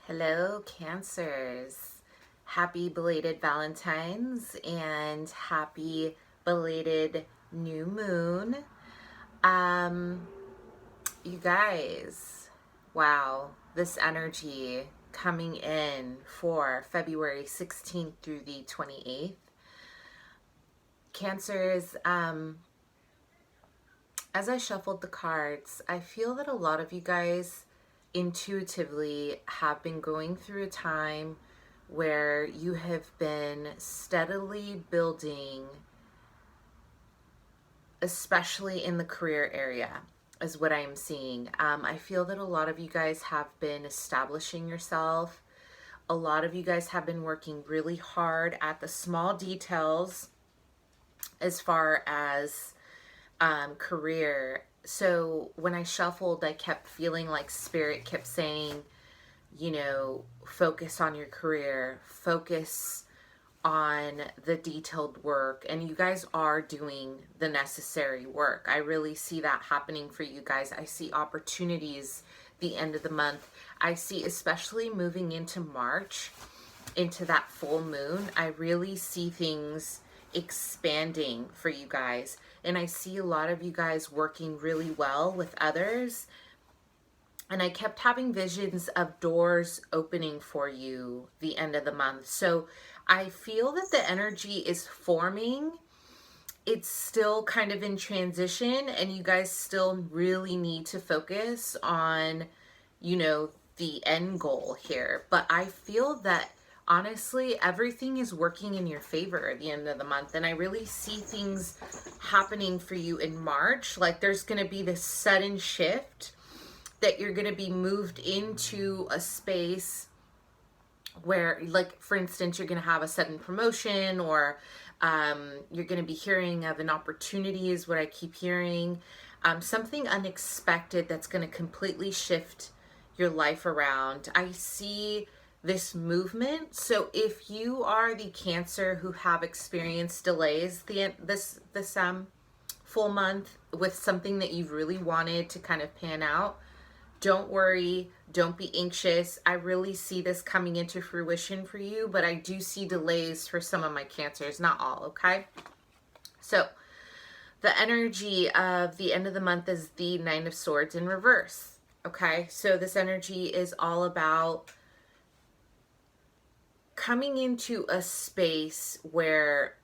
Hello, Cancers. Happy belated Valentine's and happy belated new moon. Um, you guys, wow, this energy coming in for February 16th through the 28th. Cancers, as I shuffled the cards, I feel that a lot of you guys intuitively have been going through a time where you have been steadily building, especially in the career area, is what I'm seeing. I feel that a lot of you guys have been establishing yourself. A lot of you guys have been working really hard at the small details as far as career. So when I shuffled, I kept feeling like Spirit kept saying, focus on your career, focus on the detailed work. And you guys are doing the necessary work. I really see that happening for you guys. I see opportunities the end of the month. I see, especially moving into March, into that full moon, I really see things expanding for you guys. And I see a lot of you guys working really well with others. And I kept having visions of doors opening for you the end of the month. So I feel that the energy is forming. It's still kind of in transition, and you guys still really need to focus on, the end goal here. But I feel that honestly, everything is working in your favor at the end of the month. And I really see things happening for you in March. Like there's going to be this sudden shift that you're going to be moved into a space where, like, for instance, you're going to have a sudden promotion, or you're going to be hearing of an opportunity is what I keep hearing. Something unexpected that's going to completely shift your life around. I see this movement. So if you are the Cancer who have experienced delays this full month with something that you've really wanted to kind of pan out, don't worry, don't be anxious. I really see this coming into fruition for you, but I do see delays for some of my Cancers, not all, okay? So the energy of the end of the month is the Nine of Swords in reverse, okay? So this energy is all about coming into a space where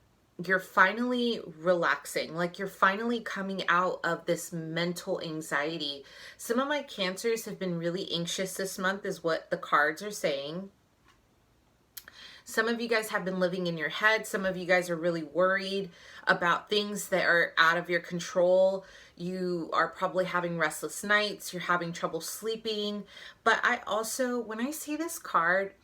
you're finally relaxing, like you're finally coming out of this mental anxiety. Some of my Cancers have been really anxious this month, is what the cards are saying. Some of you guys have been living in your head. Some of you guys are really worried about things that are out of your control. You are probably having restless nights. You're having trouble sleeping. But I also, when I see this card,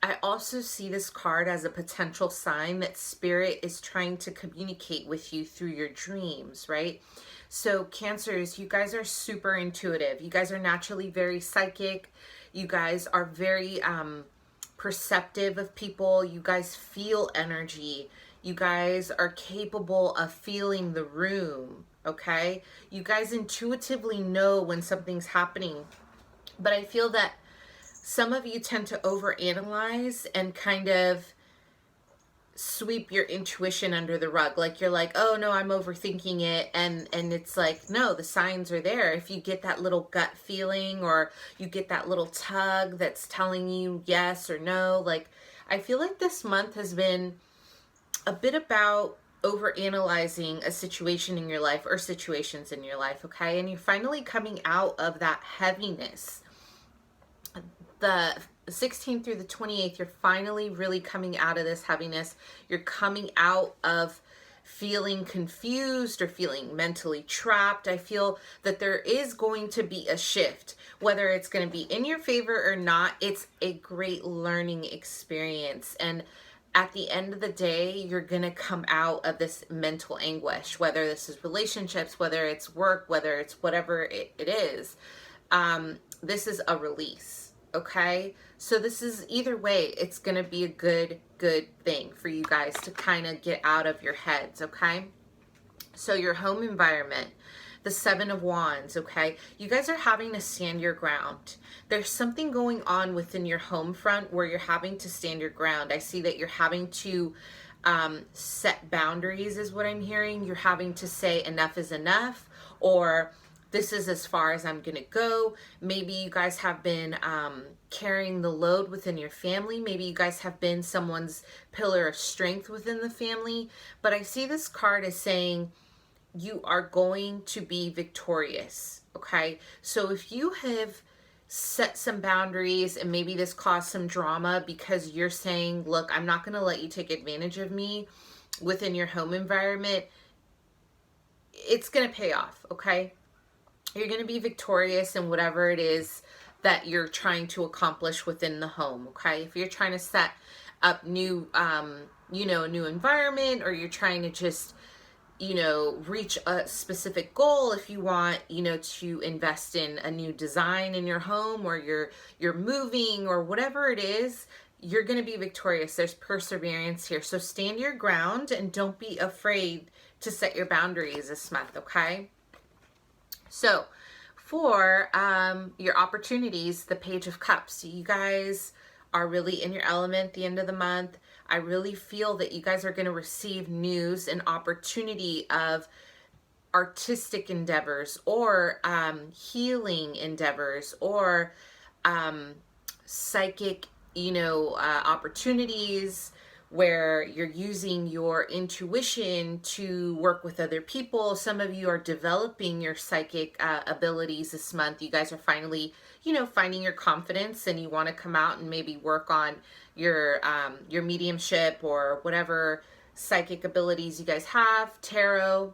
I also see this card as a potential sign that Spirit is trying to communicate with you through your dreams, right? So Cancers, you guys are super intuitive. You guys are naturally very psychic. You guys are very perceptive of people. You guys feel energy. You guys are capable of feeling the room, okay? You guys intuitively know when something's happening. But I feel that some of you tend to overanalyze and kind of sweep your intuition under the rug. Like you're like, oh no, I'm overthinking it. And it's like, no, the signs are there. If you get that little gut feeling, or you get that little tug that's telling you yes or no, like I feel like this month has been a bit about overanalyzing a situation in your life, or situations in your life, okay? And you're finally coming out of that heaviness. The 16th through the 28th, you're finally really coming out of this heaviness. You're coming out of feeling confused or feeling mentally trapped. I feel that there is going to be a shift, whether it's going to be in your favor or not. It's a great learning experience. And at the end of the day, you're going to come out of this mental anguish, whether this is relationships, whether it's work, whether it's whatever it is. This is a release. Okay, so this is, either way, it's going to be a good thing for you guys to kind of get out of your heads, okay? So your home environment. the Seven of Wands, okay? You guys are having to stand your ground. There's something going on within your home front where you're having to stand your ground. I see that you're having to set boundaries is what I'm hearing. You're having to say enough is enough, or this is as far as I'm gonna go. Maybe you guys have been carrying the load within your family. Maybe you guys have been someone's pillar of strength within the family. But I see this card as saying you are going to be victorious, okay? So if you have set some boundaries and maybe this caused some drama because you're saying, look, I'm not gonna let you take advantage of me within your home environment, it's gonna pay off, okay? You're going to be victorious in whatever it is that you're trying to accomplish within the home, okay? If you're trying to set up new, new environment, or you're trying to just, reach a specific goal, if you want, to invest in a new design in your home, or you're moving, or whatever it is, you're going to be victorious. There's perseverance here. So stand your ground and don't be afraid to set your boundaries this month, okay? So for your opportunities, the Page of Cups, you guys are really in your element at the end of the month. I really feel that you guys are going to receive news and opportunity of artistic endeavors, or healing endeavors, or psychic, opportunities, where you're using your intuition to work with other people. Some of you are developing your psychic abilities this month. You guys are finally, finding your confidence, and you want to come out and maybe work on your mediumship or whatever psychic abilities you guys have, tarot.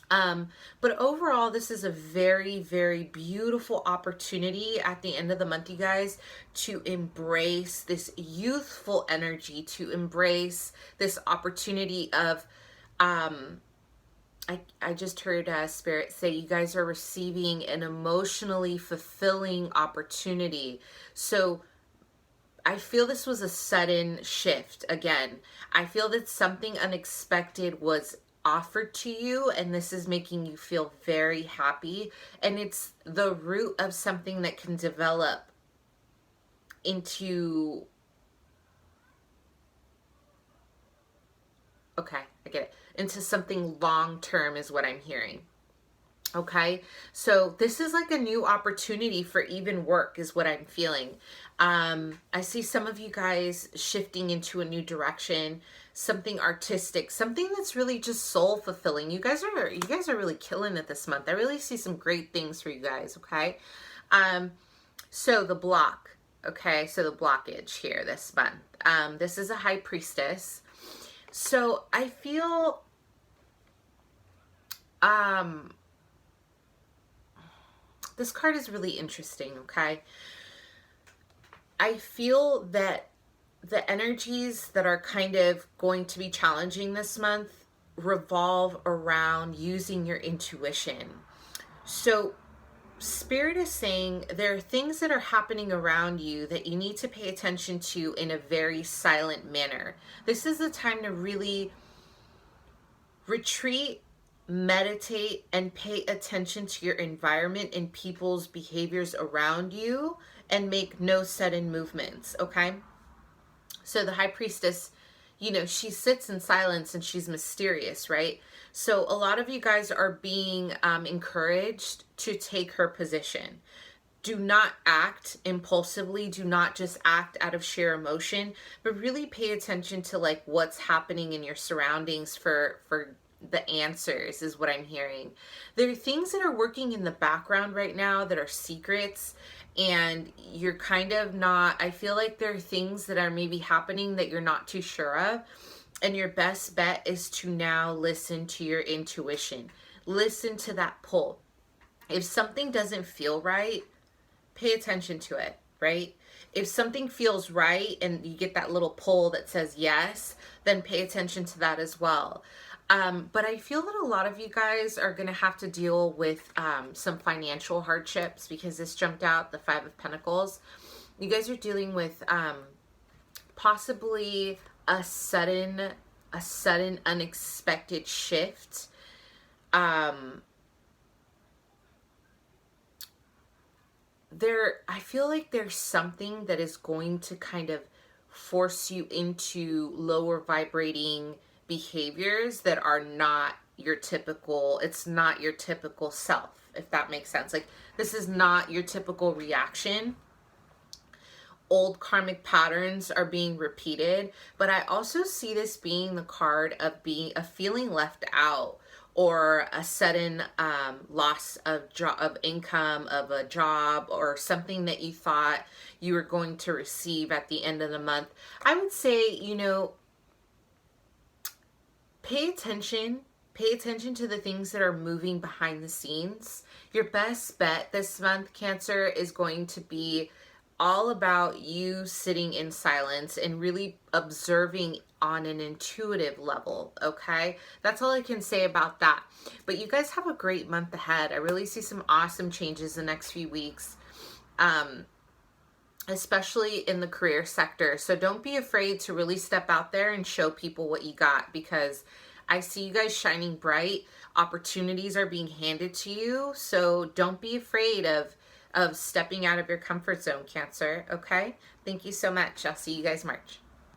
But overall, this is a very, very beautiful opportunity at the end of the month, you guys, to embrace this youthful energy, to embrace this opportunity of, I just heard Spirit say you guys are receiving an emotionally fulfilling opportunity. So I feel this was a sudden shift. Again, I feel that something unexpected was offered to you, and this is making you feel very happy, and it's the root of something that can develop into, okay, I get it, into something long-term is what I'm hearing. Okay, so this is like a new opportunity for even work is what I'm feeling. I see some of you guys shifting into a new direction, something artistic, something that's really just soul fulfilling. You guys are really killing it this month. I really see some great things for you guys, okay? So the blockage here this month. This is a High Priestess. So I feel this card is really interesting, okay? I feel that the energies that are kind of going to be challenging this month revolve around using your intuition. So Spirit is saying there are things that are happening around you that you need to pay attention to in a very silent manner. This is the time to really retreat, meditate, and pay attention to your environment and people's behaviors around you, and make no sudden movements, okay? So the High Priestess, she sits in silence and she's mysterious, right? So a lot of you guys are being encouraged to take her position. Do not act impulsively. Do not just act out of sheer emotion, but really pay attention to like what's happening in your surroundings for the answers is what I'm hearing. There are things that are working in the background right now that are secrets, and you're kind of not, I feel like there are things that are maybe happening that you're not too sure of, and your best bet is to now listen to your intuition. Listen to that pull. If something doesn't feel right, pay attention to it, right? If something feels right and you get that little pull that says yes, then pay attention to that as well. But I feel that a lot of you guys are going to have to deal with some financial hardships, because this jumped out, the Five of Pentacles. You guys are dealing with possibly a sudden unexpected shift I feel like there's something that is going to kind of force you into lower vibrating behaviors that are not your typical, it's not your typical self, if that makes sense. Like, this is not your typical reaction. Old karmic patterns are being repeated, but I also see this being the card of being a feeling left out, or a sudden loss of income, of a job, or something that you thought you were going to receive at the end of the month. I would say, pay attention. Pay attention to the things that are moving behind the scenes. Your best bet this month, Cancer, is going to be all about you sitting in silence and really observing on an intuitive level, okay? That's all I can say about that. But you guys have a great month ahead. I really see some awesome changes the next few weeks, especially in the career sector. So don't be afraid to really step out there and show people what you got, because I see you guys shining bright. Opportunities are being handed to you. So don't be afraid of stepping out of your comfort zone, Cancer, okay? Thank you so much. I'll see you guys March.